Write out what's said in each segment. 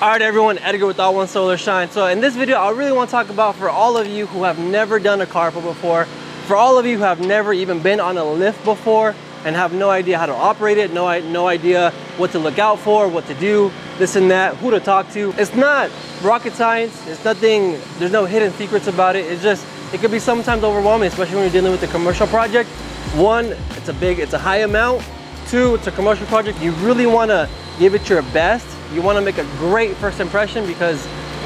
All right, everyone, Edgar with All One Solar Shine. So in this video, I really want to talk about for all of you who have never done a carport before, for all of you who have never even been on a lift before and have no idea how to operate it, no idea what to look out for, what to do, this and that, who to talk to. It's not rocket science. It's nothing, there's no hidden secrets about it. It's just, it can be sometimes overwhelming, especially when you're dealing with a commercial project. One, it's a high amount. Two, it's a commercial project. You really want to give it your best. You want to make a great first impression because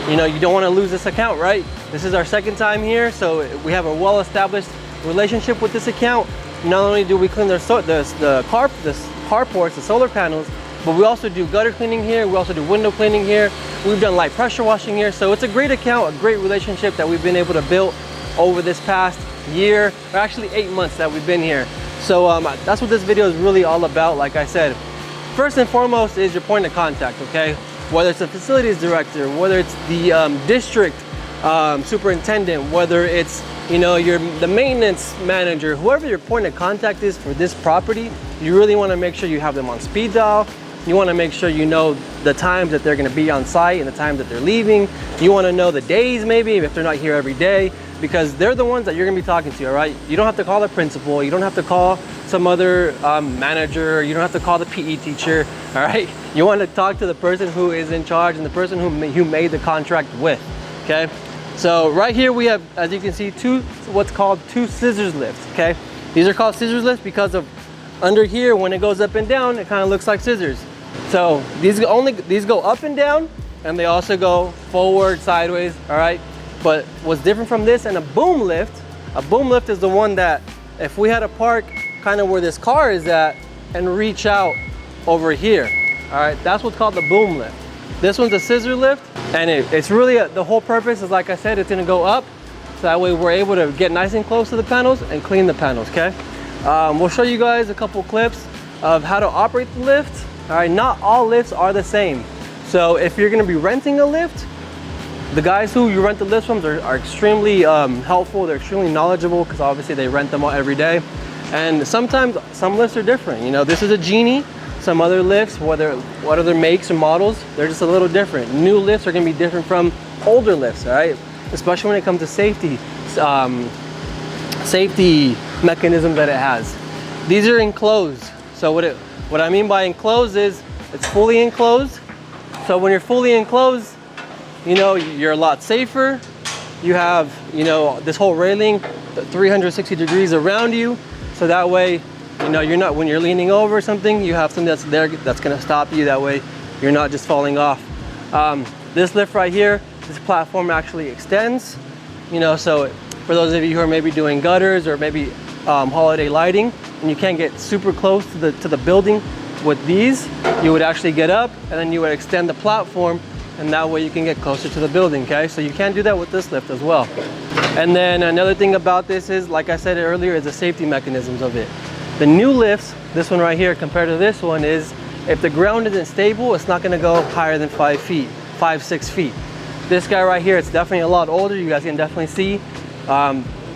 you don't want to lose this account, right? This is our second time here, so we have a well-established relationship with this account. Not only do we clean the carports, the solar panels, but we also do gutter cleaning here. We also do window cleaning here. We've done light pressure washing here. So it's a great account, a great relationship that we've been able to build over this past year, or actually 8 months that we've been here. So that's what this video is really all about. Like I said, first and foremost is your point of contact, okay? Whether it's the facilities director, whether it's the district superintendent, whether it's the maintenance manager, whoever your point of contact is for this property, you really want to make sure you have them on speed dial. You want to make sure you know the times that they're going to be on site and the times that they're leaving. You want to know the days maybe if they're not here every day, because they're the ones that you're going to be talking to, all right? You don't have to call the principal. You don't have to call some other manager. You don't have to call the PE teacher, all right? You want to talk to the person who is in charge and the person who made the contract with, okay? So right here we have, as you can see, what's called two scissors lifts, okay? These are called scissors lifts because of under here, when it goes up and down, it kind of looks like scissors. So these go up and down, and they also go forward, sideways, all right? But what's different from this and a boom lift is the one that if we had to park kind of where this car is at and reach out over here, all right? That's what's called the boom lift. This one's a scissor lift, and it's really, the whole purpose is, like I said, it's gonna go up, so that way we're able to get nice and close to the panels and clean the panels, okay? We'll show you guys a couple clips of how to operate the lift. All right, not all lifts are the same. So if you're gonna be renting a lift, the guys who you rent the lifts from are extremely helpful. They're extremely knowledgeable because obviously they rent them all every day. And sometimes some lifts are different. This is a Genie. Some other lifts, what other makes or models, they're just a little different. New lifts are gonna be different from older lifts, all right? Especially when it comes to safety mechanism that it has. These are enclosed. So what I mean by enclosed is it's fully enclosed. So when you're fully enclosed, you're a lot safer. You have, this whole railing 360 degrees around you. So that way, you're not, when you're leaning over something, you have something that's there that's gonna stop you. That way you're not just falling off. This lift right here, this platform actually extends, so for those of you who are maybe doing gutters or maybe holiday lighting, and you can't get super close to the building with these, you would actually get up and then you would extend the platform, and that way you can get closer to the building, okay? So you can do that with this lift as well. And then another thing about this is, like I said earlier, is the safety mechanisms of it. The new lifts, this one right here compared to this one, is if the ground isn't stable, it's not gonna go higher than 5 feet, 5-6 feet. This guy right here, it's definitely a lot older. You guys can definitely see.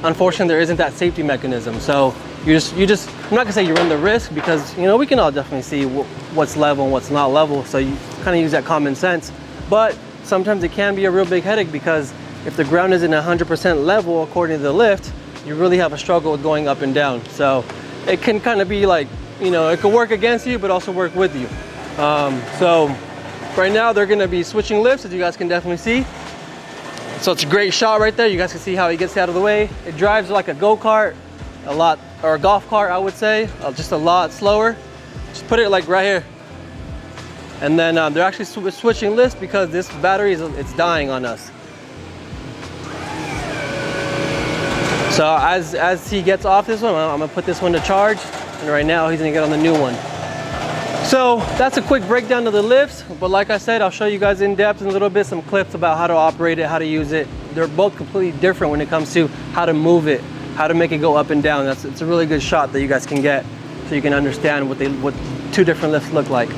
Unfortunately, there isn't that safety mechanism. So you just, I'm not gonna say you run the risk because, we can all definitely see what's level and what's not level. So you kind of use that common sense. But sometimes it can be a real big headache because if the ground isn't 100% level according to the lift, you really have a struggle with going up and down. So it can kind of be like, it could work against you, but also work with you. So right now they're gonna be switching lifts, as you guys can definitely see. So it's a great shot right there. You guys can see how he gets out of the way. It drives like a go-kart, or a golf cart, I would say, just a lot slower. Just put it like right here. And then they're actually switching lifts because this battery it's dying on us. So as he gets off this one, I'm gonna put this one to charge, and right now he's gonna get on the new one. So that's a quick breakdown of the lifts, but like I said, I'll show you guys in depth in a little bit some clips about how to operate it, how to use it. They're both completely different when it comes to how to move it, how to make it go up and down. It's a really good shot that you guys can get so you can understand what two different lifts look like.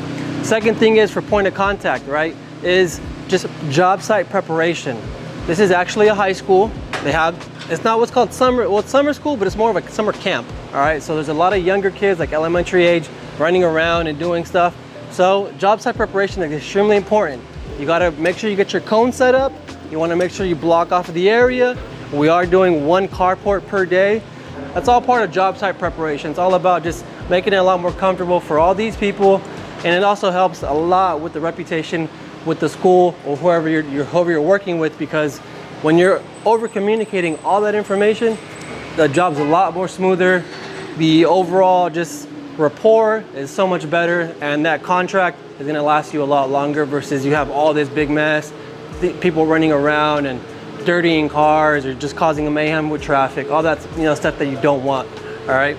Second thing is for point of contact, right, is just job site preparation. This is actually a high school. It's not what's called summer, well, it's summer school, but it's more of a summer camp, all right? So there's a lot of younger kids, like elementary age, running around and doing stuff. So job site preparation is extremely important. You gotta make sure you get your cone set up. You wanna make sure you block off the area. We are doing 1 carport per day. That's all part of job site preparation. It's all about just making it a lot more comfortable for all these people. And it also helps a lot with the reputation with the school or whoever you're working with, because when you're over communicating all that information, the job's a lot more smoother. The overall just rapport is so much better, and that contract is gonna last you a lot longer versus you have all this big mess, people running around and dirtying cars or just causing a mayhem with traffic, all that stuff that you don't want. All right.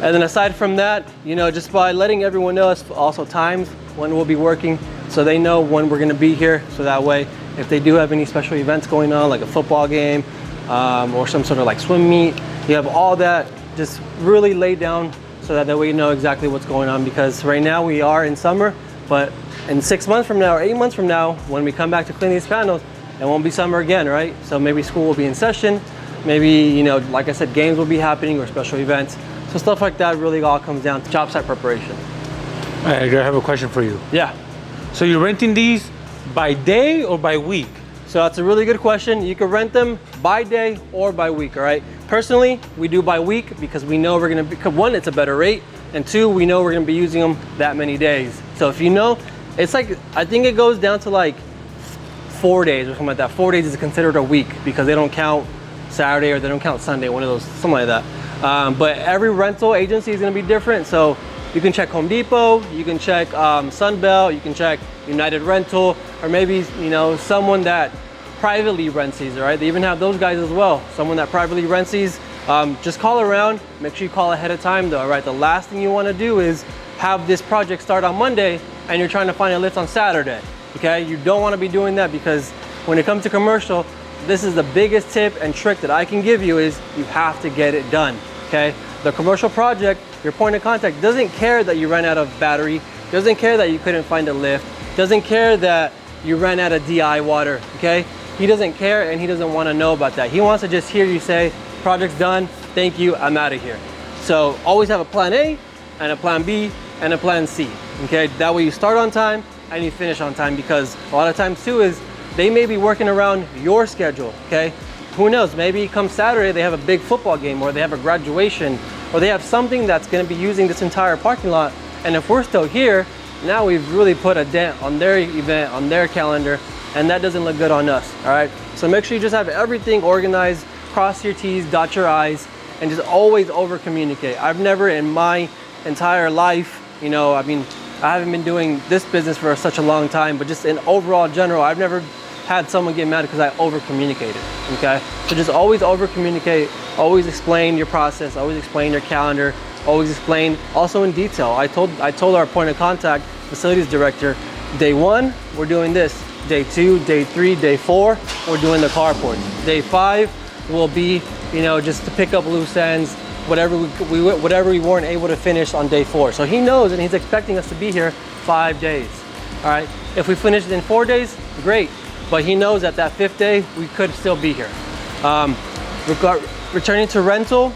And then aside from that, just by letting everyone know also times when we'll be working, so they know when we're gonna be here. So that way, if they do have any special events going on, like a football game or some sort of like swim meet, you have all that just really laid down so that way you know exactly what's going on. Because right now we are in summer, but in 6 months from now or 8 months from now, when we come back to clean these panels, it won't be summer again, right? So maybe school will be in session, maybe, like I said, games will be happening or special events. So stuff like that really all comes down to job site preparation. All right, I have a question for you. Yeah. So you're renting these by day or by week? So that's a really good question. You can rent them by day or by week, all right? Personally, we do by week because we know we're gonna be, one, it's a better rate, and two, we know we're gonna be using them that many days. So if it's like, I think it goes down to like 4 days or something like that. 4 days is considered a week because they don't count Saturday or they don't count Sunday, one of those, something like that. But every rental agency is gonna be different. So you can check Home Depot, you can check Sunbelt, you can check United Rental, or maybe someone that privately rents these, all right? They even have those guys as well. Someone that privately rents these, just call around. Make sure you call ahead of time though, all right? The last thing you wanna do is have this project start on Monday and you're trying to find a lift on Saturday, okay? You don't wanna be doing that, because when it comes to commercial, this is the biggest tip and trick that I can give you is you have to get it done, okay? The commercial project, your point of contact doesn't care that you ran out of battery, doesn't care that you couldn't find a lift, doesn't care that you ran out of DI water, okay? He doesn't care, and he doesn't want to know about that. He wants to just hear you say, project's done, thank you, I'm out of here. So always have a plan A and a plan B and a plan C, okay? That way you start on time and you finish on time, because a lot of times too is they may be working around your schedule, okay? Who knows, maybe come Saturday they have a big football game, or they have a graduation, or they have something that's gonna be using this entire parking lot. And if we're still here, now we've really put a dent on their event, on their calendar, and that doesn't look good on us, all right? So make sure you just have everything organized, cross your T's, dot your I's, and just always over communicate. I've never in my entire life, I haven't been doing this business for such a long time, but just in overall general, I've never had someone get mad because I over communicated, okay? So just always over communicate, always explain your process, always explain your calendar, always explain also in detail. I told our point of contact, facilities director, day 1, we're doing this. Day 2, day 3, day 4, we're doing the carports. Day 5 will be, just to pick up loose ends, whatever we weren't able to finish on day 4. So he knows, and he's expecting us to be here 5 days, all right? If we finish it in 4 days, great. But he knows that 5th day, we could still be here. Returning to rental,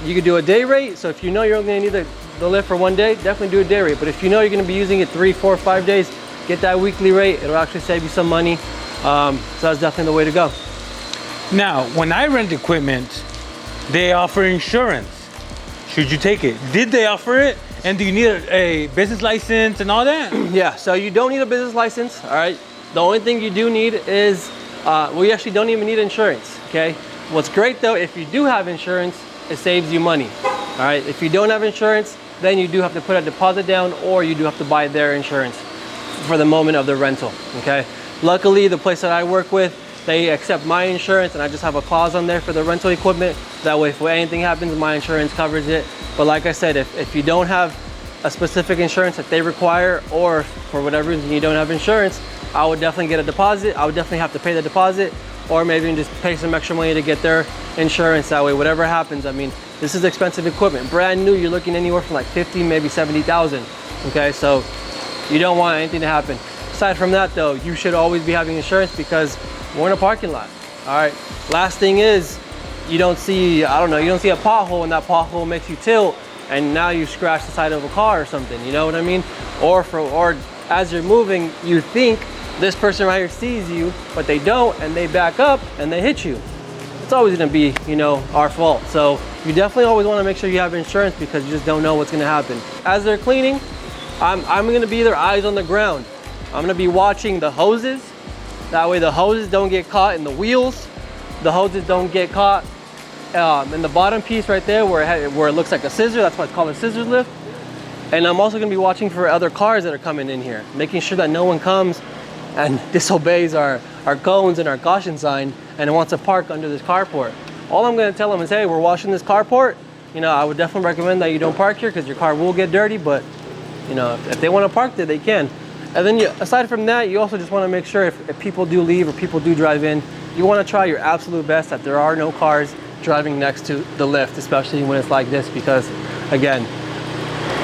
you could do a day rate. So if you're only gonna need the lift for 1 day, definitely do a day rate. But if you're gonna be using it 3, 4, 5 days, get that weekly rate. It'll actually save you some money. So that's definitely the way to go. Now, when I rent equipment, they offer insurance. Should you take it? Did they offer it? And do you need a business license and all that? Yeah, so you don't need a business license, all right? The only thing you do need is, we actually don't even need insurance, okay? What's great though, if you do have insurance, it saves you money, all right? If you don't have insurance, then you do have to put a deposit down, or you do have to buy their insurance for the moment of the rental, okay? Luckily, the place that I work with, they accept my insurance, and I just have a clause on there for the rental equipment. That way, if anything happens, my insurance covers it. But like I said, if you don't have a specific insurance that they require, or for whatever reason you don't have insurance, I would definitely get a deposit. I would definitely have to pay the deposit, or maybe just pay some extra money to get their insurance. That way, whatever happens, this is expensive equipment. Brand new, you're looking anywhere from like 50, maybe 70,000, okay? So you don't want anything to happen. Aside from that though, you should always be having insurance, because we're in a parking lot, all right? Last thing is, you don't see a pothole, and that pothole makes you tilt, and now you scratch the side of a car or something, you know what I mean? Or as you're moving, you think this person right here sees you, but they don't, and they back up and they hit you. It's always gonna be, you know, our fault. So you definitely always wanna make sure you have insurance because you just don't know what's gonna happen. As they're cleaning, I'm gonna be their eyes on the ground. I'm gonna be watching the hoses. That way the hoses don't get caught in the wheels. The hoses don't get caught in the bottom piece right there where it looks like a scissor. That's why it's called a scissor lift. And I'm also gonna be watching for other cars that are coming in here, making sure that no one comes and disobeys our cones and our caution sign and wants to park under this carport. All I'm gonna tell them is, hey, we're washing this carport. You know, I would definitely recommend that you don't park here because your car will get dirty, but you know, if they wanna park there, they can. And then aside from that, you also just wanna make sure if people do leave or people do drive in, you wanna try your absolute best that there are no cars driving next to the lift, especially when it's like this, because again,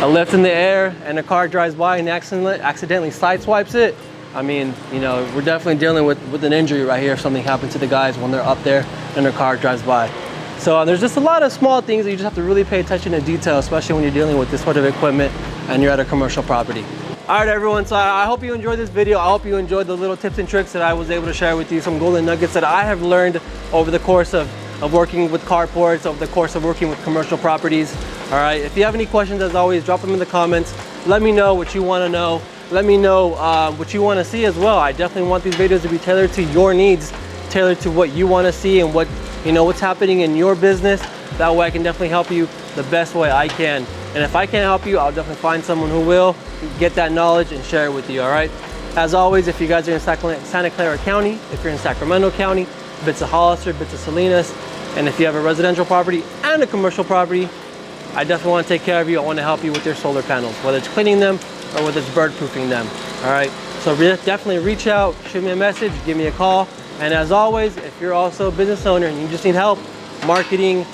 a lift in the air and a car drives by and accidentally sideswipes it, I mean, you know, we're definitely dealing with an injury right here if something happens to the guys when they're up there and their car drives by. So there's just a lot of small things that you just have to really pay attention to detail, especially when you're dealing with this sort of equipment and you're at a commercial property. All right, everyone, so I hope you enjoyed this video. I hope you enjoyed the little tips and tricks that I was able to share with you, some golden nuggets that I have learned over the course of working with carports, over the course of working with commercial properties. All right, if you have any questions, as always, drop them in the comments. Let me know what you want to know. Let me know what you want to see as well. I definitely want these videos to be tailored to your needs, tailored to what you want to see and what, you know, what's happening in your business. That way I can definitely help you the best way I can. And if I can't help you, I'll definitely find someone who will get that knowledge and share it with you, all right? As always, if you guys are in Santa Clara County, if you're in Sacramento County, bits of Hollister, bits of Salinas, and if you have a residential property and a commercial property, I definitely want to take care of you. I want to help you with your solar panels, whether it's cleaning them or whether it's bird proofing them, all right? So definitely reach out, shoot me a message, give me a call. And as always, if you're also a business owner and you just need help, marketing,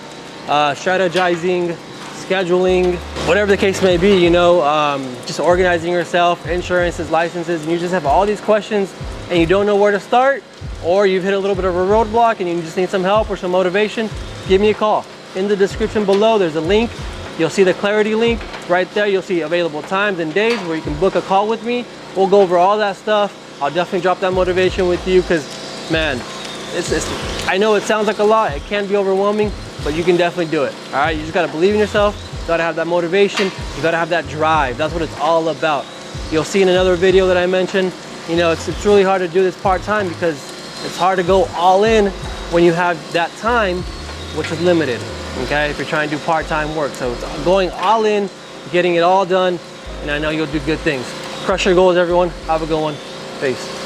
strategizing, scheduling, whatever the case may be, you know, just organizing yourself, insurances, licenses, and you just have all these questions and you don't know where to start, or you've hit a little bit of a roadblock and you just need some help or some motivation, give me a call. In the description below, there's a link. You'll see the clarity link right there. You'll see available times and days where you can book a call with me. We'll go over all that stuff. I'll definitely drop that motivation with you because, man, I know it sounds like a lot. It can be overwhelming, but you can definitely do it. All right, you just gotta believe in yourself. You gotta have that motivation. You gotta have that drive. That's what it's all about. You'll see in another video that I mentioned, you know, it's really hard to do this part-time because it's hard to go all in when you have that time, which is limited, okay? If you're trying to do part-time work. So it's going all in, getting it all done, and I know you'll do good things. Crush your goals, everyone. Have a good one. Peace.